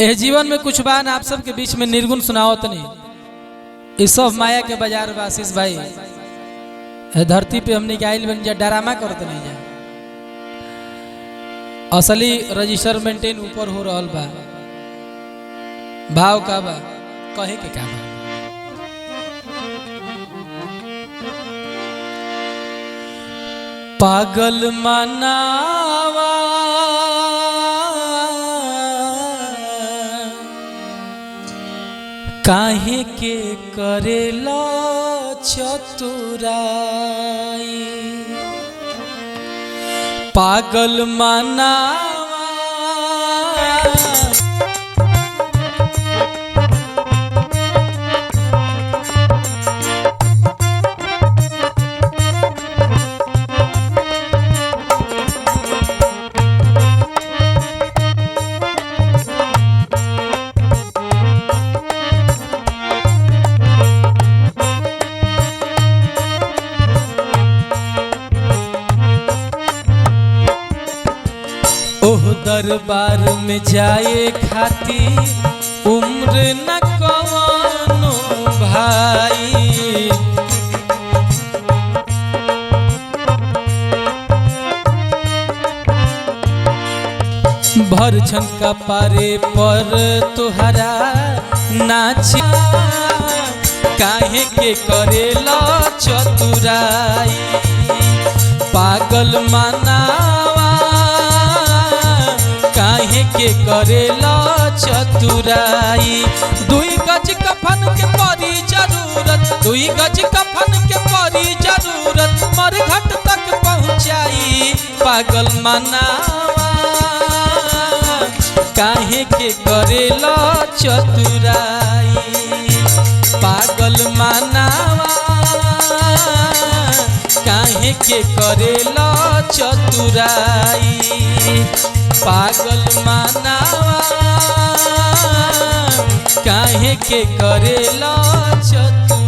ए जीवन में कुछ बान आप सब के बीच में निर्गुण सुनावत नहीं। इस सब माया के बाजार आशीष भाई धरती पे हमने के आइल बन जा ड्रामा करते नहीं जा। असली रजिस्टर मेंटेन ऊपर हो रहल बा। भाव का बा कहे के का बा। पागल मनावा काहे के करेला चतुराई। पागल मनावा ओह दरबार में जाए खाती उम्र न कवनो भाई। भर छन का पारे पर तुहरा नाची काहे के करेला चतुराई। पागल मनावा काहे के करेला चतुराई। दुई गज कफन के परी जरूरत, दुई गज कफन के परी जरूरत, मरघट तक पहुँचाई। पागल मनावा काहे के करेला चतुराई। पागल मनावा काहे के करेला चतुराई। पागल मनावा काहे के करेला चतुराई।